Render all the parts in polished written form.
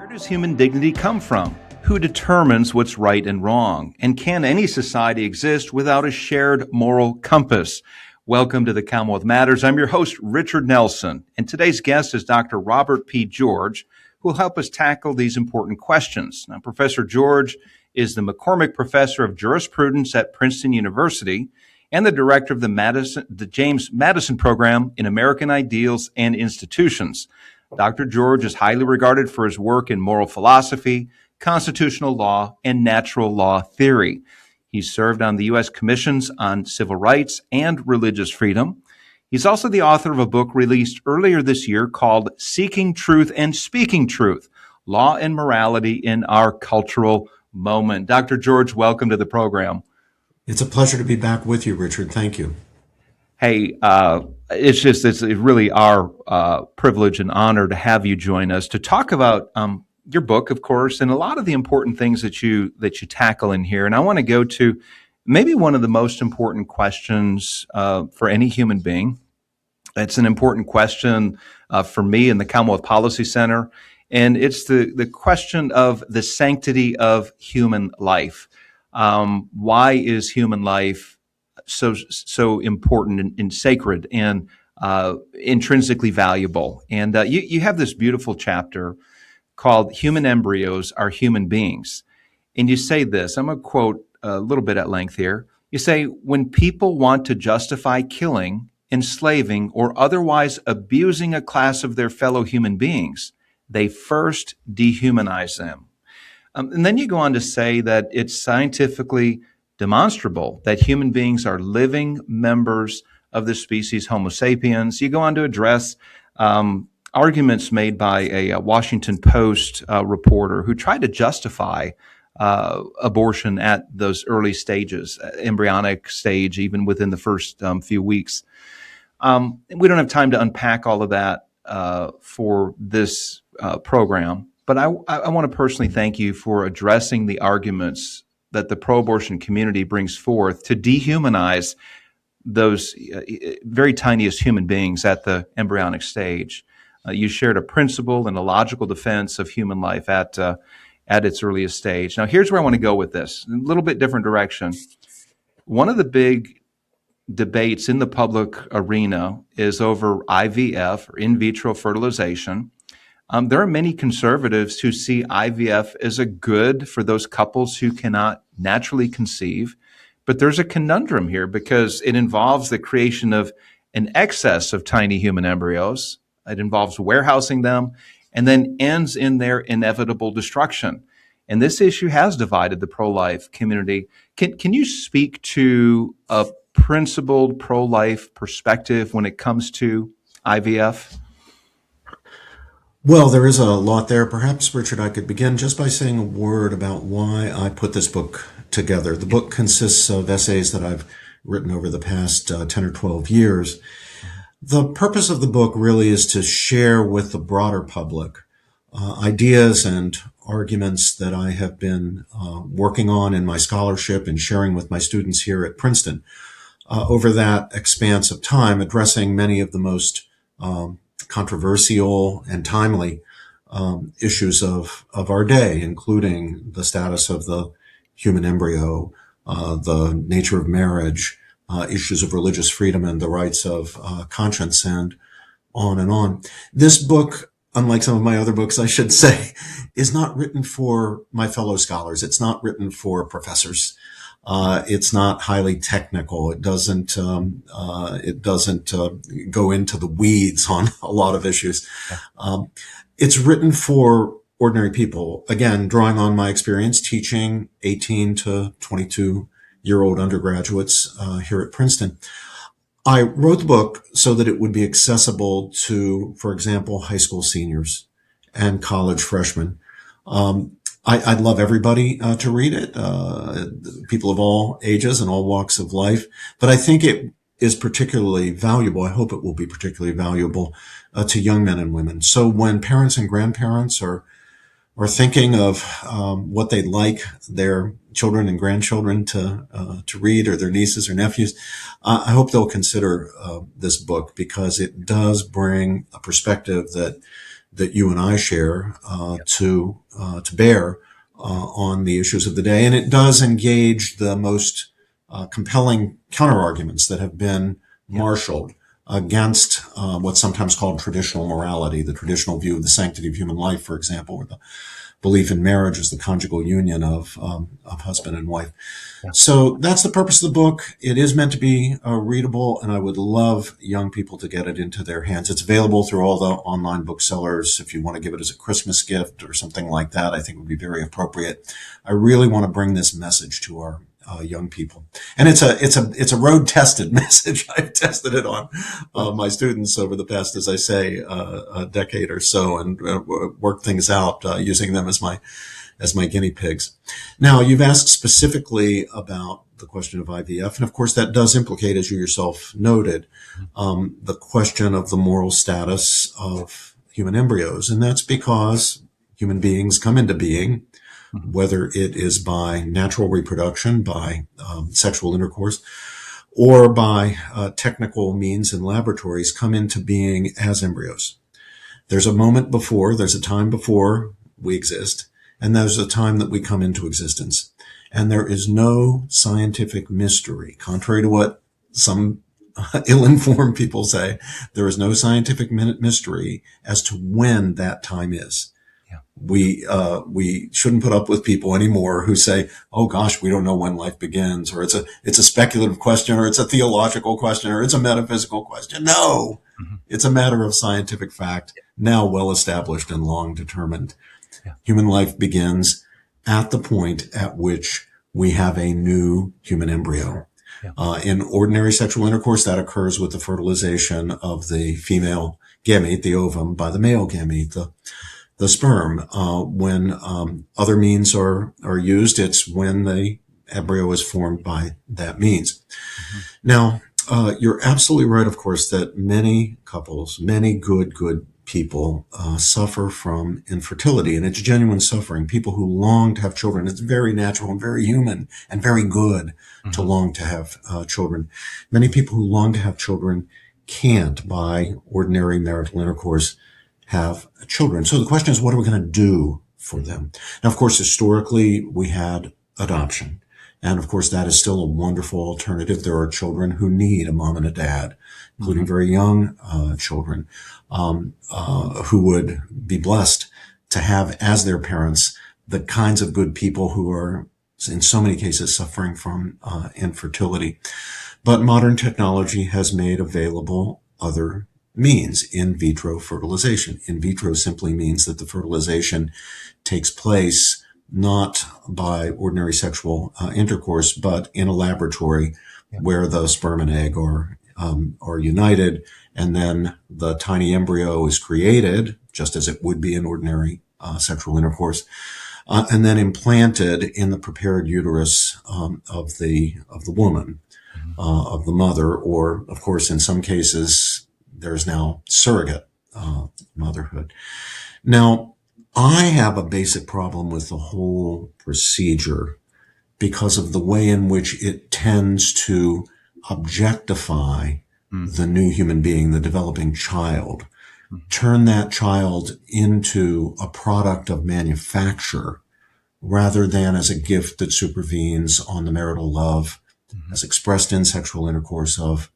Where does human dignity come from? Who determines what's right and wrong? And can any society exist without a shared moral compass? Welcome to the Commonwealth Matters. I'm your host, Richard Nelson, and today's guest is Dr. Robert P. George, who will help us tackle these important questions. Now, Professor George is the McCormick Professor of Jurisprudence at Princeton University and the director of the James Madison Program in American Ideals and Institutions. Dr. George is highly regarded for his work in moral philosophy, constitutional law, and natural law theory. He's served on the U.S. Commissions on Civil Rights and Religious Freedom. He's also the author of a book released earlier this year called Seeking Truth and Speaking Truth, Law and Morality in Our Cultural Moment. Dr. George, welcome to the program. It's a pleasure to be back with you, Richard. Thank you. Hey, it's really our privilege and honor to have you join us to talk about your book, of course, and a lot of the important things that you tackle in here. And I want to go to maybe one of the most important questions for any human being. It's an important question for me in the Commonwealth Policy Center, and it's the question of the sanctity of human life. Why is human life so important and sacred and intrinsically valuable? And you have this beautiful chapter called Human Embryos Are Human Beings. And you say this, I'm going to quote a little bit at length here. You say, when people want to justify killing, enslaving, or otherwise abusing a class of their fellow human beings, they first dehumanize them. And then you go on to say that it's scientifically demonstrable that human beings are living members of the species Homo sapiens. You go on to address arguments made by a Washington Post reporter who tried to justify abortion at those early stages, embryonic stage, even within the first few weeks. We don't have time to unpack all of that for this program, but I want to personally thank you for addressing the arguments that the pro-abortion community brings forth to dehumanize those very tiniest human beings at the embryonic stage. You shared a principle and a logical defense of human life at its earliest stage. Now, here's where I want to go with this, a little bit different direction. One of the big debates in the public arena is over IVF, or in vitro fertilization. There are many conservatives who see IVF as a good for those couples who cannot naturally conceive. But there's a conundrum here because it involves the creation of an excess of tiny human embryos. It involves warehousing them and then ends in their inevitable destruction. And this issue has divided the pro-life community. Can you speak to a principled pro-life perspective when it comes to IVF? Well, there is a lot there. Perhaps, Richard, I could begin just by saying a word about why I put this book together. The book consists of essays that I've written over the past 10 or 12 years. The purpose of the book really is to share with the broader public ideas and arguments that I have been working on in my scholarship and sharing with my students here at Princeton over that expanse of time, addressing many of the most controversial and timely issues of our day, including the status of the human embryo, the nature of marriage, issues of religious freedom and the rights of conscience, and on and on. This book, unlike some of my other books, I should say, is not written for my fellow scholars. It's not written for professors. It's not highly technical. It doesn't go into the weeds on a lot of issues. It's written for ordinary people. Again, drawing on my experience teaching 18 to 22-year-old undergraduates here at Princeton. I wrote the book so that it would be accessible to, for example, high school seniors and college freshmen. I'd love everybody to read it, people of all ages and all walks of life. But I think it is particularly valuable. I hope it will be particularly valuable to young men and women. So when parents and grandparents are thinking of what they'd like their children and grandchildren to read, or their nieces or nephews, I hope they'll consider this book, because it does bring a perspective that that you and I share to bear on the issues of the day, and it does engage the most compelling counterarguments that have been marshaled against what's sometimes called traditional morality, the traditional view of the sanctity of human life, for example, or the belief in marriage as the conjugal union of husband and wife. Yeah. So that's the purpose of the book. It is meant to be readable, and I would love young people to get it into their hands. It's available through all the online booksellers. If you want to give it as a Christmas gift or something like that, I think it would be very appropriate. I really want to bring this message to our young people, and it's a road tested message. I've tested it on my students over the past, as I say, a decade or so, and worked things out using them as my guinea pigs. Now, you've asked specifically about the question of IVF, and of course that does implicate, as you yourself noted, the question of the moral status of human embryos, and that's because human beings come into being, whether it is by natural reproduction, by sexual intercourse, or by technical means in laboratories, come into being as embryos. There's a moment before, there's a time before we exist, and there's a time that we come into existence. And there is no scientific mystery, contrary to what some ill-informed people say. There is no scientific mystery as to when that time is. We shouldn't put up with people anymore who say, "Oh gosh, we don't know when life begins," or it's a speculative question, or it's a theological question, or it's a metaphysical question. No, it's a matter of scientific fact, now well established and long determined. Human life begins at the point at which we have a new human embryo. In ordinary sexual intercourse, that occurs with the fertilization of the female gamete, the ovum, by the male gamete, the sperm. When other means are used, it's when the embryo is formed by that means. Now, you're absolutely right, of course, that many couples, many good people suffer from infertility, and it's genuine suffering. People who long to have children, it's very natural and very human and very good to long to have children. Many people who long to have children can't, by ordinary marital intercourse, have children. So the question is, what are we going to do for them? Now, of course, historically, we had adoption. And of course, that is still a wonderful alternative. There are children who need a mom and a dad, including very young children, who would be blessed to have as their parents the kinds of good people who are, in so many cases, suffering from infertility. But modern technology has made available other means, in vitro fertilization. In vitro simply means that the fertilization takes place not by ordinary sexual intercourse, but in a laboratory where the sperm and egg are united, and then the tiny embryo is created, just as it would be in ordinary sexual intercourse, and then implanted in the prepared uterus of the woman, of the mother, or, of course, in some cases, there's now surrogate motherhood. Now, I have a basic problem with the whole procedure because of the way in which it tends to objectify the new human being, the developing child, turn that child into a product of manufacture rather than as a gift that supervenes on the marital love as expressed in sexual intercourse of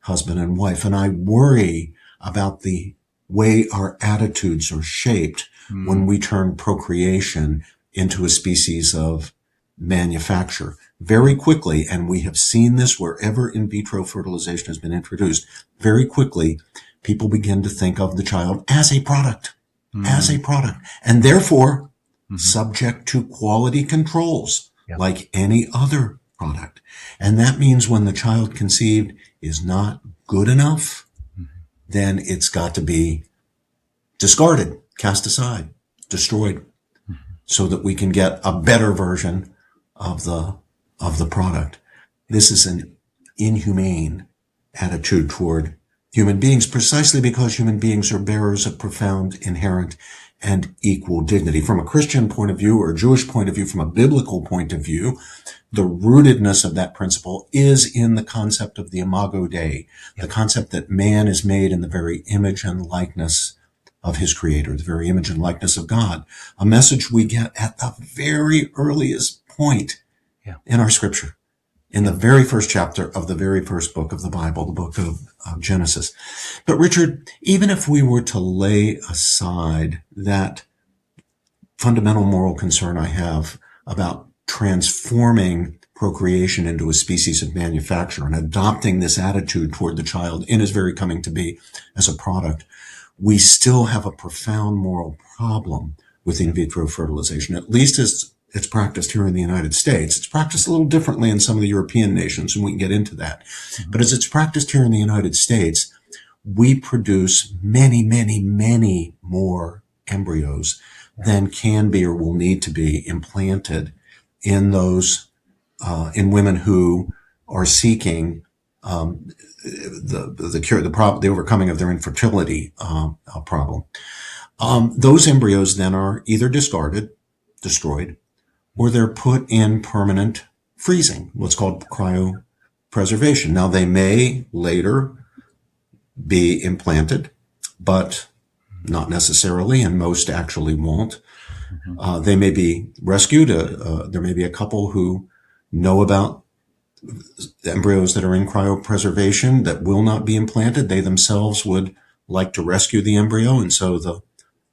husband and wife. And I worry about the way our attitudes are shaped when we turn procreation into a species of manufacture very quickly. And we have seen this wherever in vitro fertilization has been introduced. Very quickly, people begin to think of the child as a product, and therefore subject to quality controls like any other product. And that means when the child conceived is not good enough, then it's got to be discarded, cast aside, destroyed, so that we can get a better version of the product. This is an inhumane attitude toward human beings, precisely because human beings are bearers of profound, inherent, and equal dignity. From a Christian point of view, or a Jewish point of view, from a biblical point of view, the rootedness of that principle is in the concept of the imago Dei, the concept that man is made in the very image and likeness of his creator, the very image and likeness of God, a message we get at the very earliest point in our scripture, in the very first chapter of the very first book of the Bible, the book of Genesis. But Richard, even if we were to lay aside that fundamental moral concern I have about transforming procreation into a species of manufacture and adopting this attitude toward the child in his very coming to be as a product, we still have a profound moral problem with in vitro fertilization, at least as it's practiced here in the United States. It's practiced a little differently in some of the European nations, and we can get into that. But as it's practiced here in the United States, we produce many, many, many more embryos than can be or will need to be implanted in those in women who are seeking the cure, the overcoming of their infertility problem. Those embryos then are either discarded, destroyed, or they're put in permanent freezing, what's called cryopreservation. Now, they may later be implanted, but not necessarily, and most actually won't. They may be rescued. There may be a couple who know about embryos that are in cryopreservation that will not be implanted. They themselves would like to rescue the embryo, and so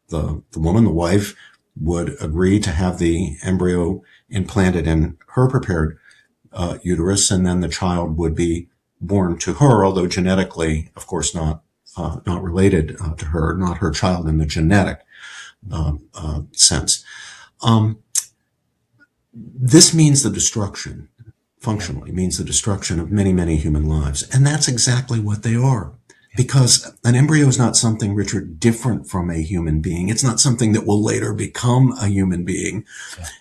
the woman, the wife, would agree to have the embryo implanted in her prepared uterus, and then the child would be born to her, although genetically, of course, not related to her, not her child in the genetic sense. This means the destruction, functionally, means the destruction of many, many human lives. And that's exactly what they are. Because an embryo is not something, Richard, different from a human being. It's not something that will later become a human being.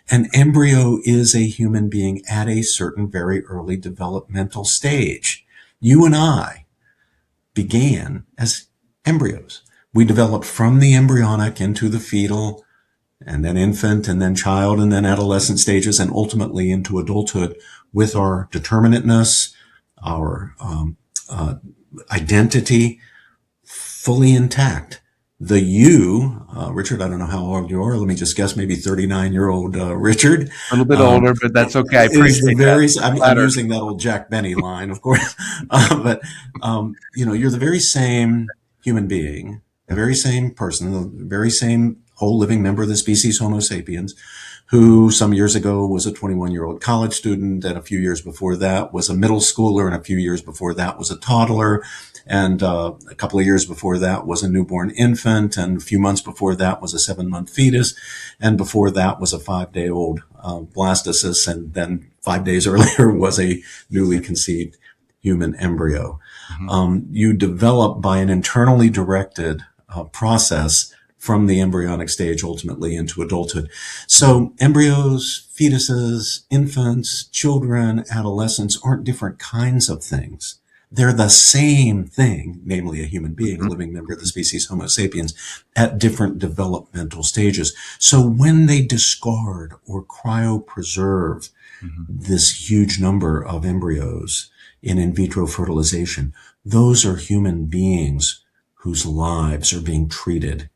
An embryo is a human being at a certain very early developmental stage. You and I began as embryos. We developed from the embryonic into the fetal, and then infant, and then child, and then adolescent stages, and ultimately into adulthood with our determinateness, our identity fully intact. The you, Richard, I don't know how old you are. Let me just guess, maybe 39-year-old Richard. A little bit older, but that's okay. I appreciate that. I'm using that old Jack Benny line, of course. But you're the very same human being, the very same person, the very same whole living member of the species Homo sapiens, who some years ago was a 21-year-old college student, and a few years before that was a middle schooler, and a few years before that was a toddler, and a couple of years before that was a newborn infant, and a few months before that was a 7-month fetus, and before that was a 5-day-old blastocyst, and then 5 days earlier was a newly conceived human embryo. You develop by an internally directed process from the embryonic stage ultimately into adulthood. So embryos, fetuses, infants, children, adolescents aren't different kinds of things. They're the same thing, namely a human being, a living member of the species Homo sapiens, at different developmental stages. So when they discard or cryopreserve this huge number of embryos in vitro fertilization, those are human beings whose lives are being treated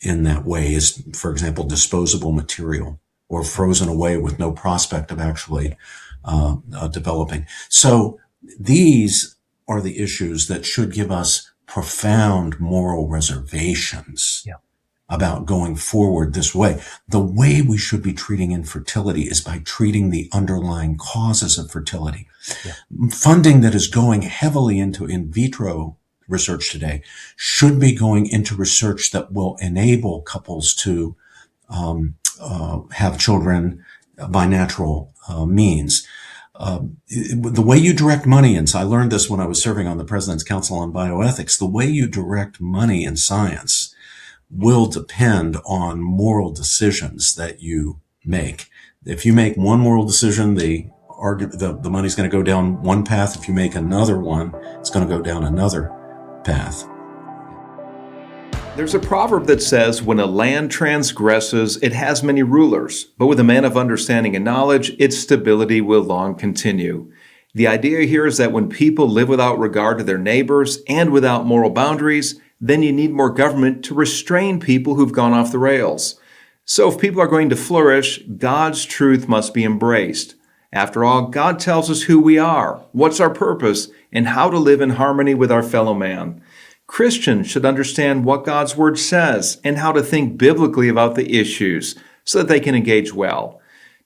in that way as, for example, disposable material or frozen away with no prospect of actually developing. So these are the issues that should give us profound moral reservations about going forward this way. The way we should be treating infertility is by treating the underlying causes of fertility. Funding that is going heavily into in vitro research today should be going into research that will enable couples to have children by natural means. The way you direct money, and so I learned this when I was serving on the President's Council on Bioethics, the way you direct money in science will depend on moral decisions that you make. If you make one moral decision, the money's going to go down one path. If you make another one, it's going to go down another path. There's a proverb that says, when a land transgresses, it has many rulers, but with a man of understanding and knowledge, its stability will long continue. The idea here is that when people live without regard to their neighbors and without moral boundaries, then you need more government to restrain people who've gone off the rails. So if people are going to flourish, God's truth must be embraced. After all, God tells us who we are, what's our purpose, and how to live in harmony with our fellow man. Christians should understand what God's Word says and how to think biblically about the issues so that they can engage well.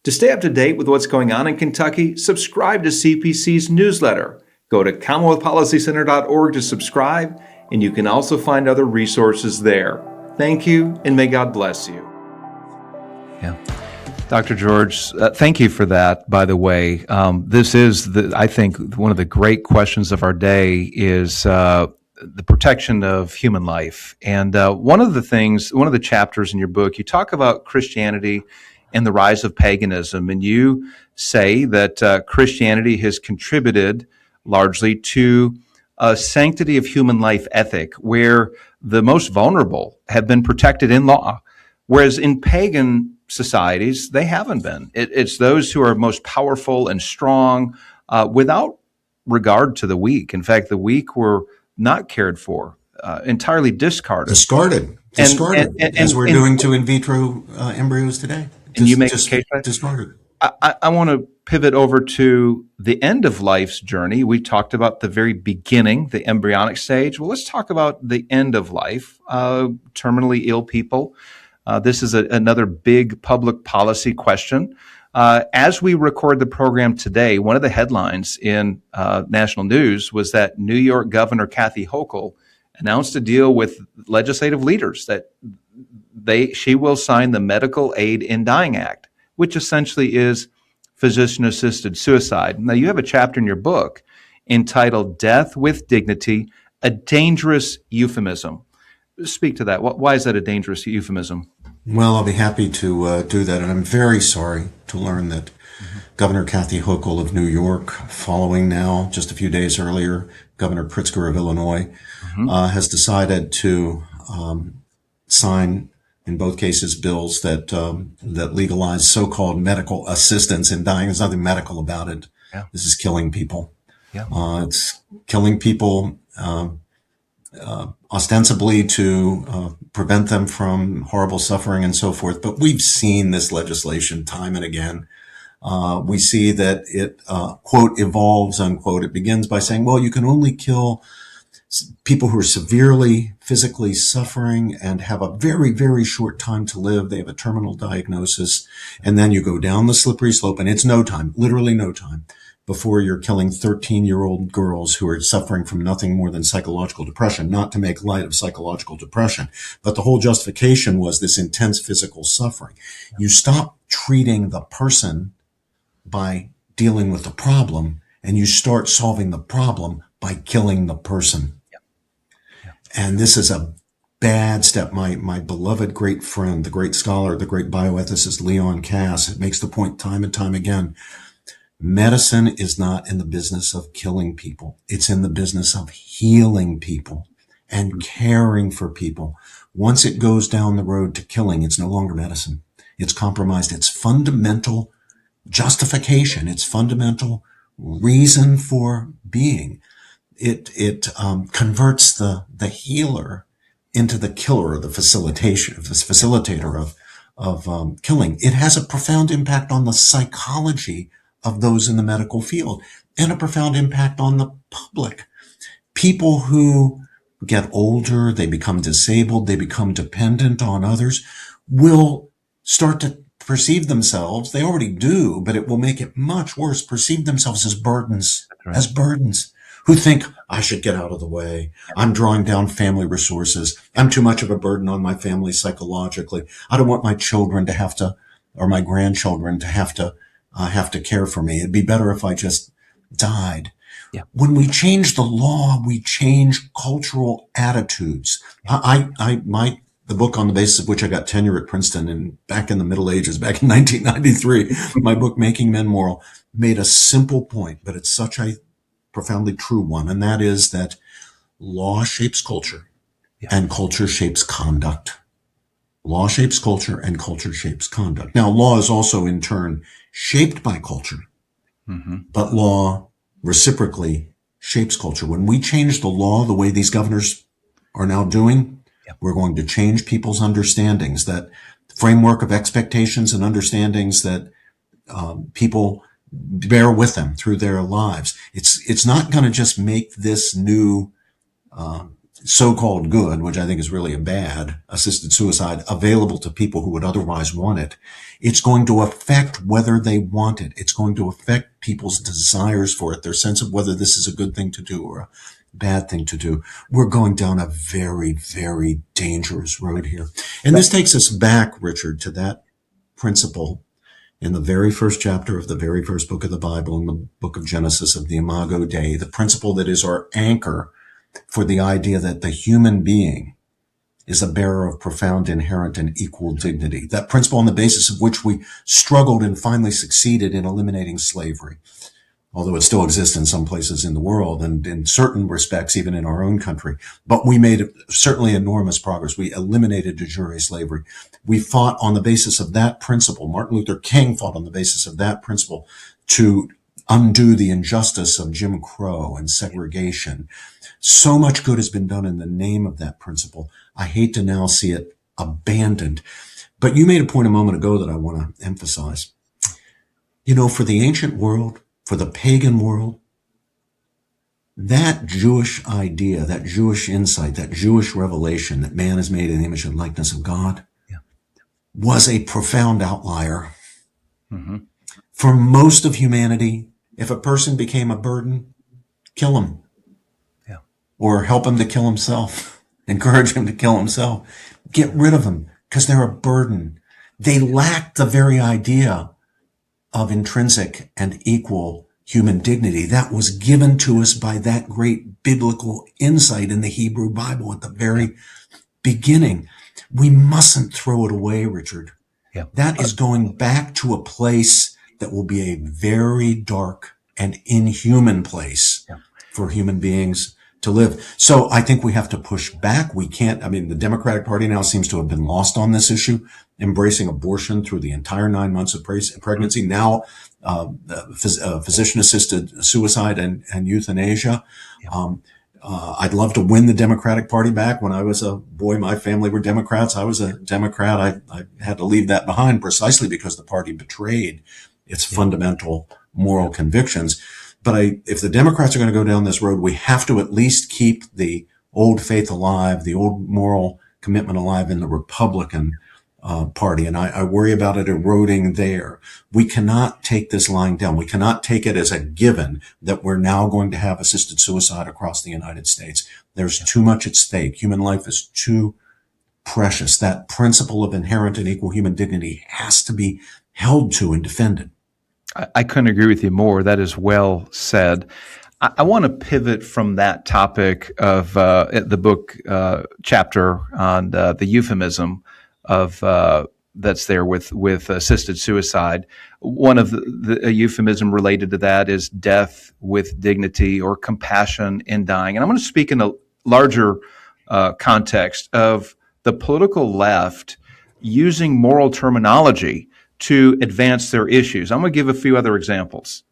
To stay up to date with what's going on in Kentucky, subscribe to CPC's newsletter. Go to CommonwealthPolicyCenter.org to subscribe, and you can also find other resources there. Thank you, and may God bless you. Yeah. Dr. George, thank you for that, by the way. This is, I think, one of the great questions of our day is the protection of human life. And one of the chapters in your book, you talk about Christianity and the rise of paganism. And you say that Christianity has contributed largely to a sanctity of human life ethic, where the most vulnerable have been protected in law, whereas in pagan societies, they haven't been. It's those who are most powerful and strong without regard to the weak. In fact, the weak were not cared for, entirely discarded. Discarded, as we're doing to in vitro embryos today. And you make a case discarded. I want to pivot over to the end of life's journey. We talked about the very beginning, the embryonic stage. Well, let's talk about the end of life, terminally ill people. This is another big public policy question. As we record the program today, one of the headlines in national news was that New York Governor Kathy Hochul announced a deal with legislative leaders that she will sign the Medical Aid in Dying Act, which essentially is physician-assisted suicide. Now, you have a chapter in your book entitled Death with Dignity, a Dangerous Euphemism. Speak to that. Why is that a dangerous euphemism? Well, I'll be happy to do that. And I'm very sorry to learn that Governor Kathy Hochul of New York, following now, just a few days earlier, Governor Pritzker of Illinois, has decided to sign, in both cases, bills that that legalize so-called medical assistance in dying. There's nothing medical about it. Yeah. This is killing people. Yeah. It's killing people ostensibly to prevent them from horrible suffering and so forth. But we've seen this legislation time and again. We see that it, quote, evolves, unquote. It begins by saying, well, you can only kill people who are severely physically suffering and have a very, very short time to live. They have a terminal diagnosis. And then you go down the slippery slope, and it's no time, literally no time, before you're killing 13-year-old girls who are suffering from nothing more than psychological depression, not to make light of psychological depression. But the whole justification was this intense physical suffering. You stop treating the person by dealing with the problem, and you start solving the problem by killing the person. And this is a bad step. My beloved great friend, the great scholar, the great bioethicist Leon Kass, makes the point time and time again. Medicine is not in the business of killing people. It's in the business of healing people and caring for people. Once it goes down the road to killing, it's no longer medicine. It's compromised its fundamental justification, its fundamental reason for being. It converts the healer into the killer, the facilitator of killing. It has a profound impact on the psychology of those in the medical field and a profound impact on the public. People who get older, they become disabled, they become dependent on others, will start to perceive themselves, they already do, but it will make it much worse, perceive themselves as burdens, who think, I should get out of the way. I'm drawing down family resources. I'm too much of a burden on my family psychologically. I don't want my children to have to, or my grandchildren to have to care for me. It'd be better if I just died. Yeah. When we change the law, we change cultural attitudes. The book on the basis of which I got tenure at Princeton and back in the Middle Ages, back in 1993, my book, Making Men Moral, made a simple point, but it's such a profoundly true one, and that is that law shapes culture and culture shapes conduct. Law shapes culture and culture shapes conduct. Now, law is also in turn shaped by culture, but law reciprocally shapes culture. When we change the law, the way these governors are now doing. Yeah. We're going to change people's understandings, that framework of expectations and understandings that people bear with them through their lives. It's not going to just make this new so-called good, which I think is really a bad, assisted suicide, available to people who would otherwise want it. It's going to affect whether they want it. It's going to affect people's desires for it, their sense of whether this is a good thing to do or a bad thing to do. We're going down a very, very dangerous road here. And this takes us back, Richard, to that principle in the very first chapter of the very first book of the Bible, in the book of Genesis, of the Imago Dei, the principle that is our anchor for the idea that the human being is a bearer of profound, inherent, and equal dignity. That principle on the basis of which we struggled and finally succeeded in eliminating slavery, although it still exists in some places in the world and in certain respects, even in our own country. But we made certainly enormous progress. We eliminated de jure slavery. We fought on the basis of that principle. Martin Luther King fought on the basis of that principle to undo the injustice of Jim Crow and segregation. So much good has been done in the name of that principle. I hate to now see it abandoned. But you made a point a moment ago that I want to emphasize. You know, for the ancient world, for the pagan world, that Jewish idea, that Jewish insight, that Jewish revelation that man is made in the image and likeness of God was a profound outlier. Mm-hmm. For most of humanity, if a person became a burden, kill him. Or help him to kill himself, encourage him to kill himself, get rid of him because they're a burden. They lack the very idea of intrinsic and equal human dignity that was given to us by that great biblical insight in the Hebrew Bible at the very beginning. We mustn't throw it away, Richard. Yeah. That is going back to a place that will be a very dark and inhuman place for human beings to live. So I think we have to push back. We can't, the Democratic Party now seems to have been lost on this issue, embracing abortion through the entire 9 months of pregnancy. Now, physician-assisted suicide and euthanasia. I'd love to win the Democratic Party back. When I was a boy, my family were Democrats. I was a Democrat. I had to leave that behind precisely because the party betrayed its fundamental moral convictions. But if the Democrats are going to go down this road, we have to at least keep the old faith alive, the old moral commitment alive in the Republican Party. And I worry about it eroding there. We cannot take this lying down. We cannot take it as a given that we're now going to have assisted suicide across the United States. There's too much at stake. Human life is too precious. That principle of inherent and equal human dignity has to be held to and defended. I couldn't agree with you more. That is well said. I want to pivot from that topic of the book chapter on the euphemism of that's there with assisted suicide. One of the euphemism related to that is death with dignity or compassion in dying. And I'm going to speak in a larger context of the political left using moral terminology to advance their issues. I'm going to give a few other examples.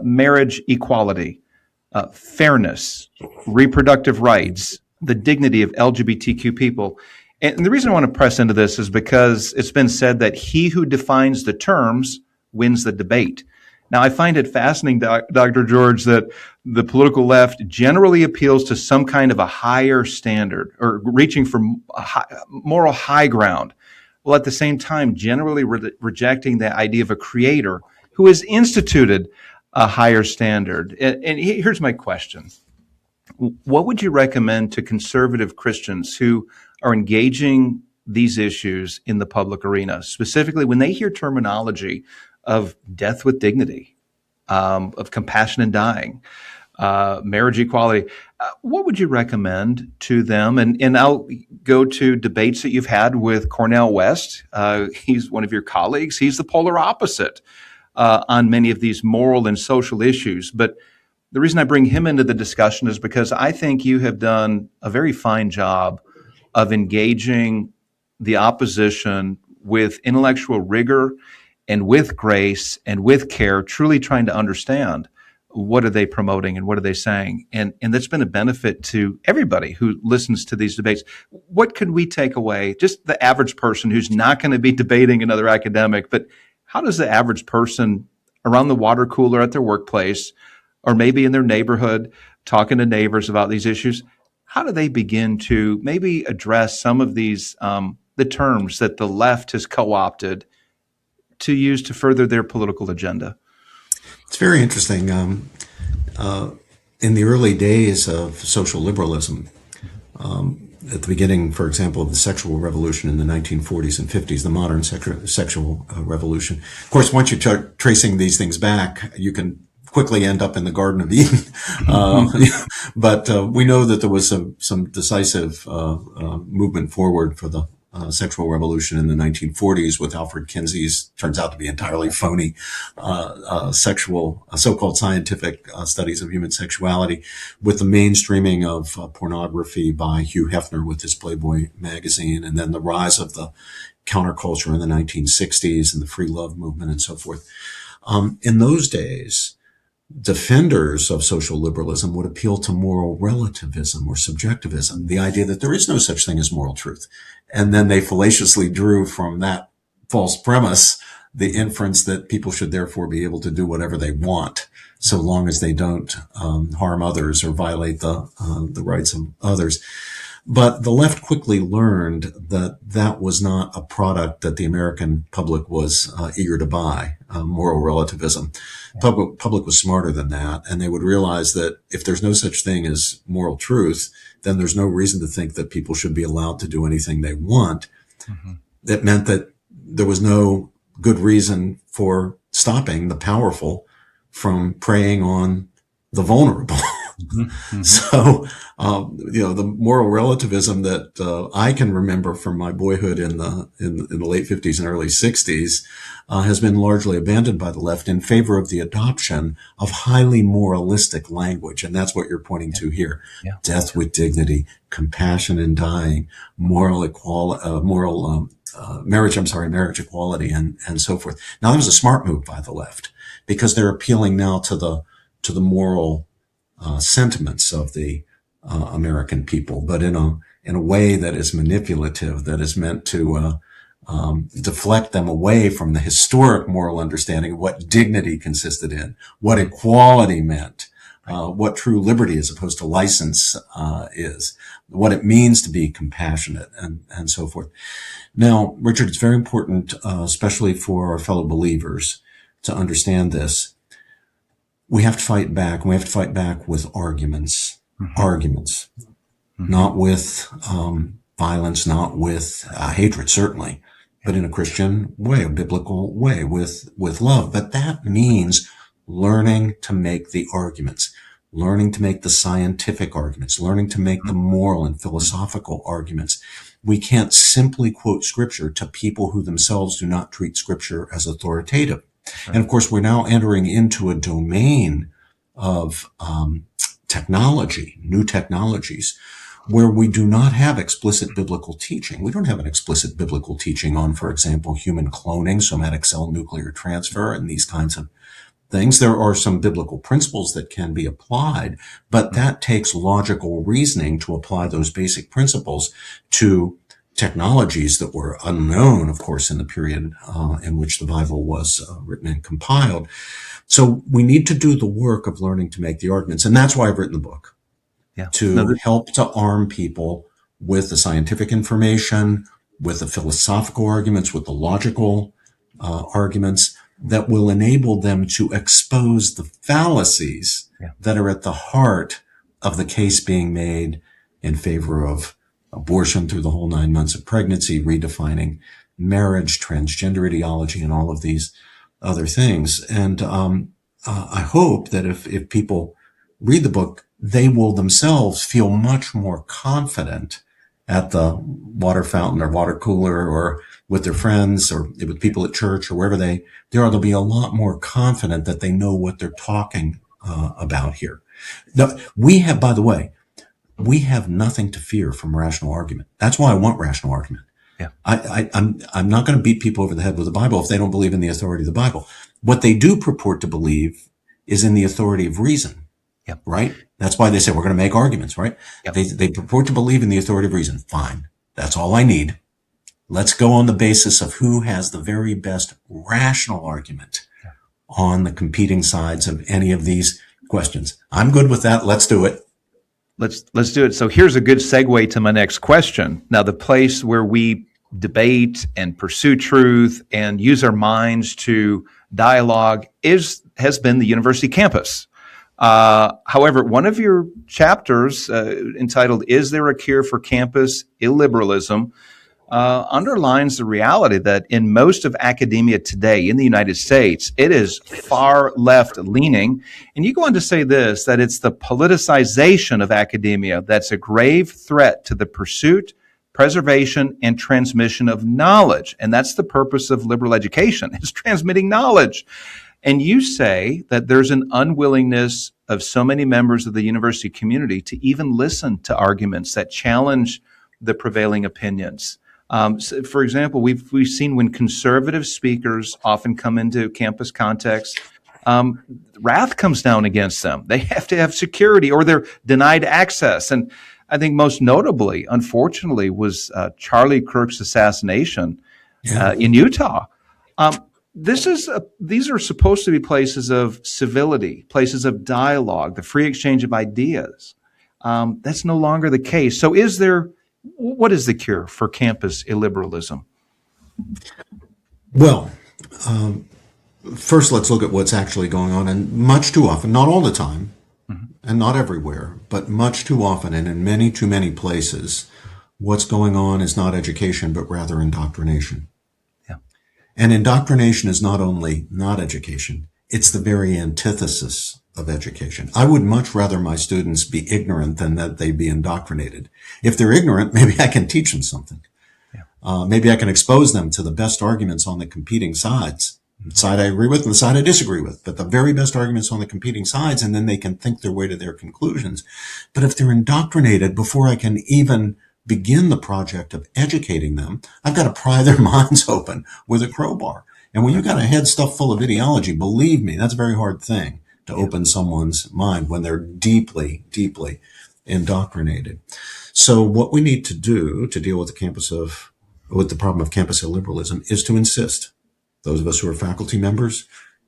Marriage equality, fairness, reproductive rights, the dignity of LGBTQ people. And the reason I want to press into this is because it's been said that he who defines the terms wins the debate. Now, I find it fascinating, Dr. George, that the political left generally appeals to some kind of a higher standard or reaching for moral high ground, while at the same time generally rejecting the idea of a creator who has instituted a higher standard. And here's my question. What would you recommend to conservative Christians who are engaging these issues in the public arena, specifically when they hear terminology of death with dignity, of compassion in dying, marriage equality? What would you recommend to them? And I'll go to debates that you've had with Cornel West. He's one of your colleagues. He's the polar opposite on many of these moral and social issues. But the reason I bring him into the discussion is because I think you have done a very fine job of engaging the opposition with intellectual rigor and with grace and with care, truly trying to understand what are they promoting and what are they saying? And that's been a benefit to everybody who listens to these debates. What could we take away, just the average person who's not going to be debating another academic, but how does the average person around the water cooler at their workplace or maybe in their neighborhood talking to neighbors about these issues, how do they begin to maybe address some of these, the terms that the left has co-opted to use to further their political agenda? It's very interesting. In the early days of social liberalism, at the beginning, for example, of the sexual revolution in the 1940s and 50s, the modern sexual revolution. Of course, once you start tracing these things back, you can quickly end up in the Garden of Eden. But we know that there was some decisive movement forward for the sexual revolution in the 1940s with Alfred Kinsey's, turns out to be entirely phony, so-called scientific studies of human sexuality, with the mainstreaming of pornography by Hugh Hefner with his Playboy magazine, and then the rise of the counterculture in the 1960s and the free love movement and so forth. In those days, defenders of social liberalism would appeal to moral relativism or subjectivism, the idea that there is no such thing as moral truth. And then they fallaciously drew from that false premise the inference that people should therefore be able to do whatever they want, so long as they don't harm others or violate the rights of others. But the left quickly learned that that was not a product that the American public was eager to buy, moral relativism. Public was smarter than that, and they would realize that if there's no such thing as moral truth, then there's no reason to think that people should be allowed to do anything they want. Mm-hmm. That meant that there was no good reason for stopping the powerful from preying on the vulnerable. Mm-hmm. So, the moral relativism that I can remember from my boyhood in the late 50s and early 60s has been largely abandoned by the left in favor of the adoption of highly moralistic language, and that's what you're pointing to here: death with dignity, compassion in dying, marriage equality, and so forth. Now, that was a smart move by the left because they're appealing now to the moral sentiments of the American people, but in a way that is manipulative, that is meant to deflect them away from the historic moral understanding of what dignity consisted in, what equality meant, what true liberty as opposed to license is, what it means to be compassionate, and so forth. Now, Richard, it's very important, especially for our fellow believers, to understand this. We have to fight back, and we have to fight back with arguments, not with violence, not with hatred, certainly, but in a Christian way, a biblical way, with love. But that means learning to make the arguments, learning to make the scientific arguments, learning to make the moral and philosophical arguments. We can't simply quote Scripture to people who themselves do not treat Scripture as authoritative. And of course, we're now entering into a domain of technology, new technologies, where we do not have explicit biblical teaching. We don't have an explicit biblical teaching on, for example, human cloning, somatic cell nuclear transfer, and these kinds of things. There are some biblical principles that can be applied, but that takes logical reasoning to apply those basic principles to technologies that were unknown, of course, in the period in which the Bible was written and compiled. So we need to do the work of learning to make the arguments. And that's why I've written the book, to help to arm people with the scientific information, with the philosophical arguments, with the logical arguments that will enable them to expose the fallacies that are at the heart of the case being made in favor of abortion through the whole 9 months of pregnancy, redefining marriage, transgender ideology, and all of these other things. And I hope that if people read the book, they will themselves feel much more confident at the water fountain or water cooler or with their friends or with people at church or wherever they are. They'll be a lot more confident that they know what they're talking about here. Now, we have, by the way, we have nothing to fear from rational argument. That's why I want rational argument. Yeah. I'm not going to beat people over the head with the Bible if they don't believe in the authority of the Bible. What they do purport to believe is in the authority of reason, Yep. right? That's why they say we're going to make arguments, right? Yep. They purport to believe in the authority of reason. Fine. That's all I need. Let's go on the basis of who has the very best rational argument on the competing sides of any of these questions. I'm good with that. Let's do it. Let's do it. So here's a good segue to my next question. Now, the place where we debate and pursue truth and use our minds to dialogue has been the university campus. However, one of your chapters entitled "Is There a Cure for Campus Illiberalism?" underlines the reality that in most of academia today in the United States, it is far left leaning. And you go on to say this, that it's the politicization of academia that's a grave threat to the pursuit, preservation, and transmission of knowledge. And that's the purpose of liberal education, is transmitting knowledge. And you say that there's an unwillingness of so many members of the university community to even listen to arguments that challenge the prevailing opinions. So for example, we've seen when conservative speakers often come into campus context, wrath comes down against them. They have to have security or they're denied access. And I think most notably, unfortunately, was Charlie Kirk's assassination in Utah. These are supposed to be places of civility, places of dialogue, the free exchange of ideas. That's no longer the case. So what is the cure for campus illiberalism? Well, first let's look at what's actually going on. And much too often, not all the time, and not everywhere, but much too often and in many too many places, what's going on is not education, but rather indoctrination. Yeah. And indoctrination is not only not education, it's the very antithesis of education. I would much rather my students be ignorant than that they be indoctrinated. If they're ignorant, maybe I can teach them something. Yeah. Maybe I can expose them to the best arguments on the competing sides, the side I agree with and the side I disagree with, but the very best arguments on the competing sides, and then they can think their way to their conclusions. But if they're indoctrinated before I can even begin the project of educating them, I've got to pry their minds open with a crowbar. And when you've got a head stuffed full of ideology, believe me, that's a very hard thing to open someone's mind when they're deeply, deeply indoctrinated. So what we need to do to deal with the problem of campus illiberalism is to insist, those of us who are faculty members,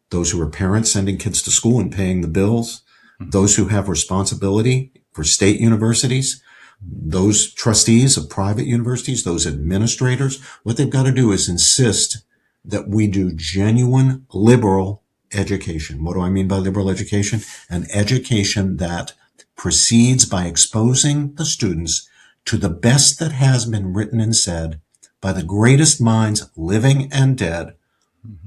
those who are parents sending kids to school and paying the bills, those who have responsibility for state universities, those trustees of private universities, those administrators, what they've got to do is insist that we do genuine liberal education. What do I mean by liberal education? An education that proceeds by exposing the students to the best that has been written and said by the greatest minds, living and dead,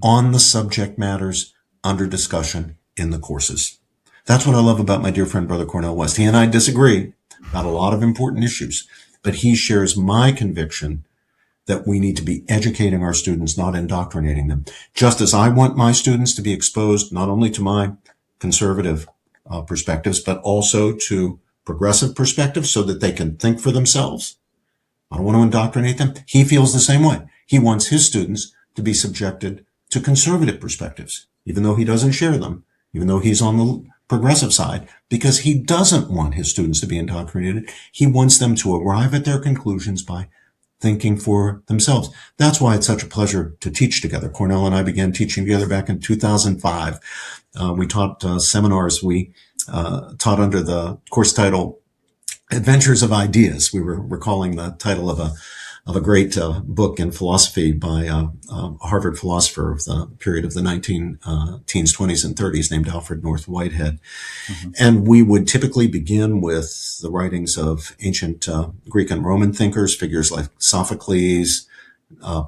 on the subject matters under discussion in the courses. That's what I love about my dear friend, Brother Cornel West. He and I disagree about a lot of important issues, but he shares my conviction that we need to be educating our students, not indoctrinating them. Just as I want my students to be exposed not only to my conservative perspectives, but also to progressive perspectives so that they can think for themselves. I don't want to indoctrinate them. He feels the same way. He wants his students to be subjected to conservative perspectives, even though he doesn't share them, even though he's on the progressive side, because he doesn't want his students to be indoctrinated. He wants them to arrive at their conclusions by thinking for themselves. That's why it's such a pleasure to teach together. Cornell and I began teaching together back in 2005. We taught seminars. We taught under the course title Adventures of Ideas. We were recalling the title of a great book in philosophy by a Harvard philosopher of the period of the 19-teens, 20s, and 30s named Alfred North Whitehead. Mm-hmm. And we would typically begin with the writings of ancient Greek and Roman thinkers, figures like Sophocles,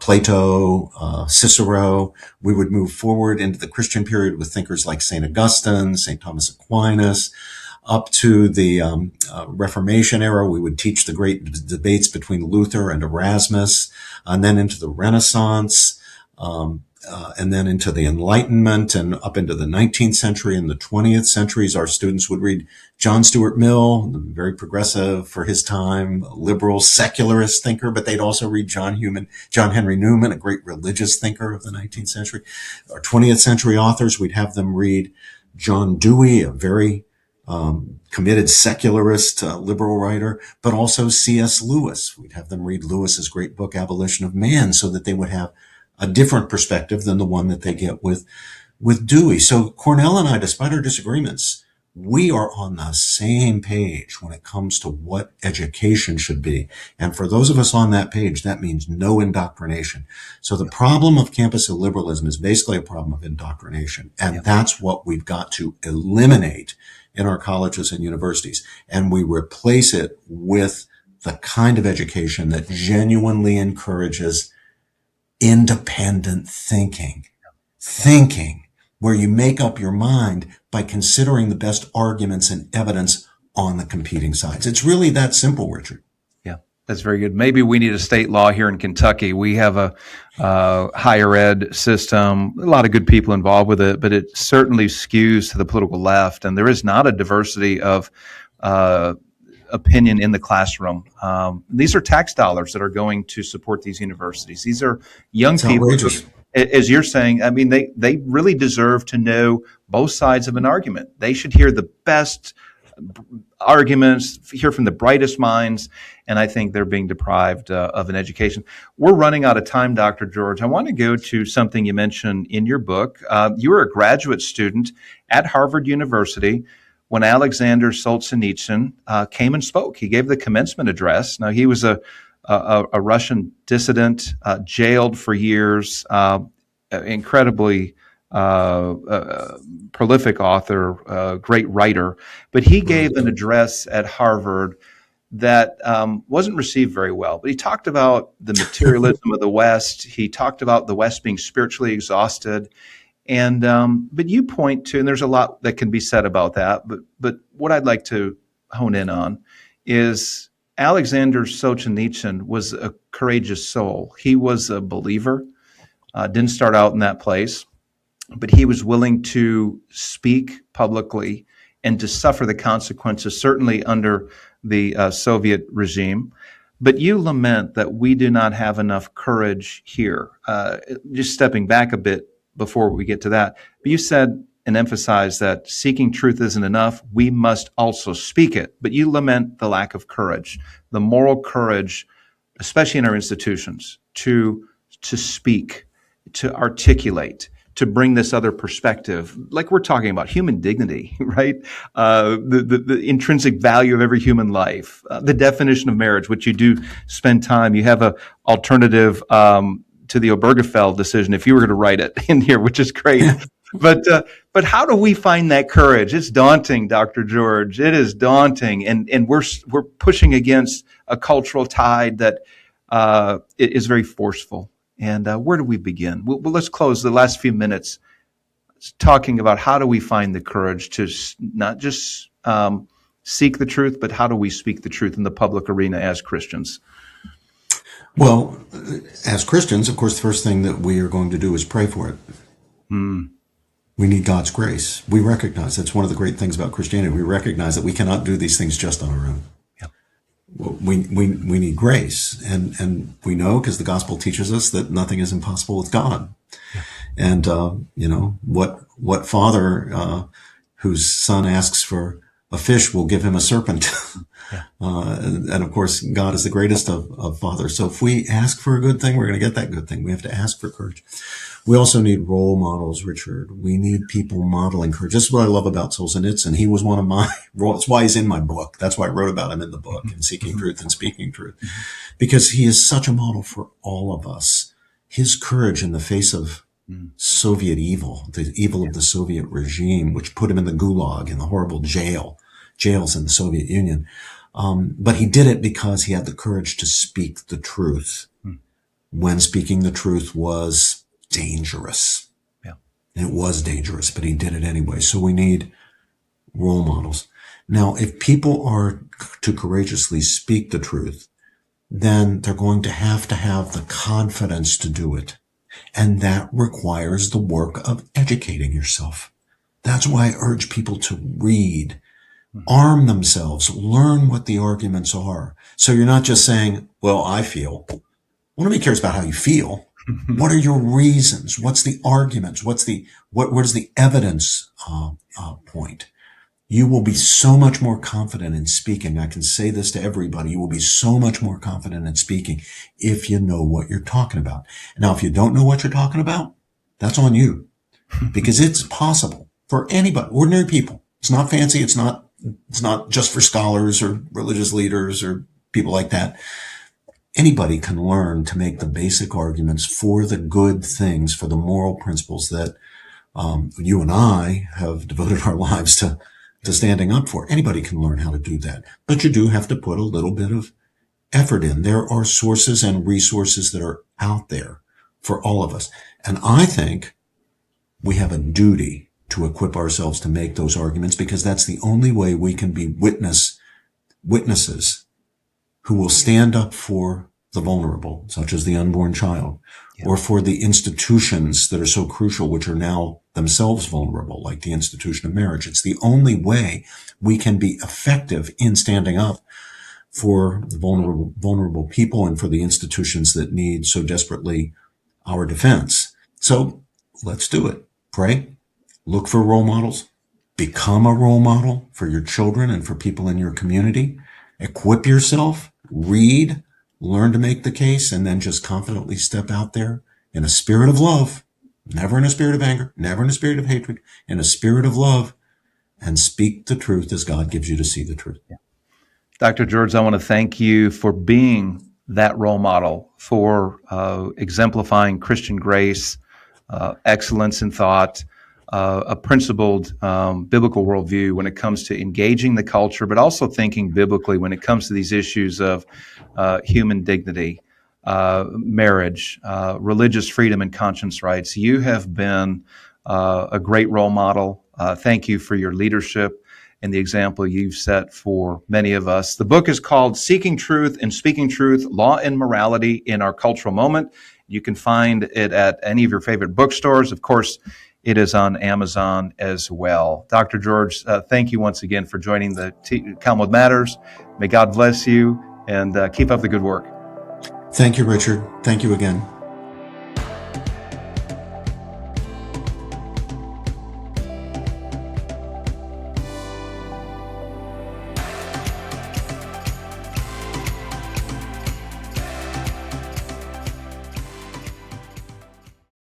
Plato, Cicero. We would move forward into the Christian period with thinkers like St. Augustine, St. Thomas Aquinas. Up to the Reformation era, we would teach the great debates between Luther and Erasmus, and then into the Renaissance, and then into the Enlightenment, and up into the 19th century and the 20th centuries. Our students would read John Stuart Mill, very progressive for his time, liberal, secularist thinker, but they'd also read John Henry Newman, a great religious thinker of the 19th century. Our 20th century authors, we'd have them read John Dewey, a very committed secularist liberal writer, but also C.S. Lewis. We'd have them read Lewis's great book, Abolition of Man, so that they would have a different perspective than the one that they get with Dewey. So Cornell and I, despite our disagreements, we are on the same page when it comes to what education should be. And for those of us on that page, that means no indoctrination. So the problem of campus illiberalism is basically a problem of indoctrination. And that's what we've got to eliminate in our colleges and universities. And we replace it with the kind of education that genuinely encourages independent thinking, where you make up your mind by considering the best arguments and evidence on the competing sides. It's really that simple, Richard. Yeah, that's very good. Maybe we need a state law here in Kentucky. We have a higher ed system, a lot of good people involved with it, but it certainly skews to the political left, and there is not a diversity of opinion in the classroom. These are tax dollars that are going to support these universities. These are young people. As you're saying, I mean, they really deserve to know both sides of an argument. They should hear the best arguments, hear from the brightest minds, and I think they're being deprived of an education. We're running out of time, Dr. George. I want to go to something you mentioned in your book. You were a graduate student at Harvard University when Alexander Solzhenitsyn came and spoke. He gave the commencement address. Now, he was a Russian dissident, jailed for years, incredibly prolific author, great writer. But he gave an address at Harvard that wasn't received very well. But he talked about the materialism of the West. He talked about the West being spiritually exhausted. And but you point to, and there's a lot that can be said about that, but what I'd like to hone in on is Alexander Solzhenitsyn was a courageous soul. He was a believer, didn't start out in that place, but he was willing to speak publicly and to suffer the consequences, certainly under the Soviet regime. But you lament that we do not have enough courage here. Just stepping back a bit before we get to that, but you said and emphasize that seeking truth isn't enough. We must also speak it. But you lament the lack of courage, the moral courage, especially in our institutions, to speak, to articulate, to bring this other perspective, like we're talking about human dignity, right? The intrinsic value of every human life, the definition of marriage, which you do spend time. You have an alternative to the Obergefell decision, if you were going to write it in here, which is great. But how do we find that courage? It's daunting, Dr. George. It is daunting, and we're pushing against a cultural tide that is very forceful. And where do we begin? Well, let's close the last few minutes talking about how do we find the courage to not just seek the truth, but how do we speak the truth in the public arena as Christians? Well, as Christians, of course, the first thing that we are going to do is pray for it. We need God's grace. We recognize that's one of the great things about Christianity. We recognize that we cannot do these things just on our own. We need grace, and we know because the gospel teaches us that nothing is impossible with God. And what father whose son asks for a fish will give him a serpent. And of course, God is the greatest of fathers. So if we ask for a good thing, we're going to get that good thing. We have to ask for courage. We also need role models, Richard. We need people modeling courage. This is what I love about Solzhenitsyn. He was one of my roles. That's why he's in my book. That's why I wrote about him in the book, in Seeking Truth and Speaking Truth, because he is such a model for all of us. His courage in the face of Soviet evil, the evil of the Soviet regime, which put him in the gulag, in the horrible jails in the Soviet Union. But he did it because he had the courage to speak the truth when speaking the truth was dangerous. It was dangerous, but he did it anyway. So we need role models. Now, if people are to courageously speak the truth, then they're going to have the confidence to do it. And that requires the work of educating yourself. That's why I urge people to read, arm themselves, learn what the arguments are. So you're not just saying, well, I feel. Well, nobody cares about how you feel. What are your reasons? What's the arguments? What is the evidence point. You will be so much more confident in speaking. I can say this to everybody. You will be so much more confident in speaking if you know what you're talking about. Now, if you don't know what you're talking about, that's on you, because it's possible for anybody, ordinary people. It's not fancy. It's not just for scholars or religious leaders or people like that. Anybody can learn to make the basic arguments for the good things, for the moral principles that you and I have devoted our lives to standing up for. Anybody can learn how to do that. But you do have to put a little bit of effort in. There are sources and resources that are out there for all of us. And I think we have a duty to equip ourselves to make those arguments, because that's the only way we can be witnesses who will stand up for the vulnerable, such as the unborn child, or for the institutions that are so crucial, which are now themselves vulnerable, like the institution of marriage. It's the only way we can be effective in standing up for the vulnerable people and for the institutions that need so desperately our defense. So let's do it. Pray, look for role models, become a role model for your children and for people in your community, equip yourself, read, learn to make the case, and then just confidently step out there in a spirit of love, never in a spirit of anger, never in a spirit of hatred, in a spirit of love, and speak the truth as God gives you to see the truth. Yeah. Dr. George, I want to thank you for being that role model, for exemplifying Christian grace, excellence in thought, a principled biblical worldview when it comes to engaging the culture, but also thinking biblically when it comes to these issues of human dignity, marriage, religious freedom, and conscience rights. You have been a great role model. Thank you for your leadership and the example you've set for many of us. The book is called Seeking Truth and Speaking Truth, Law and Morality in Our Cultural Moment. You can find it at any of your favorite bookstores. Of course, it is on Amazon as well. Dr. George, thank you once again for joining the Talmud Matters. May God bless you and keep up the good work. Thank you, Richard. Thank you again.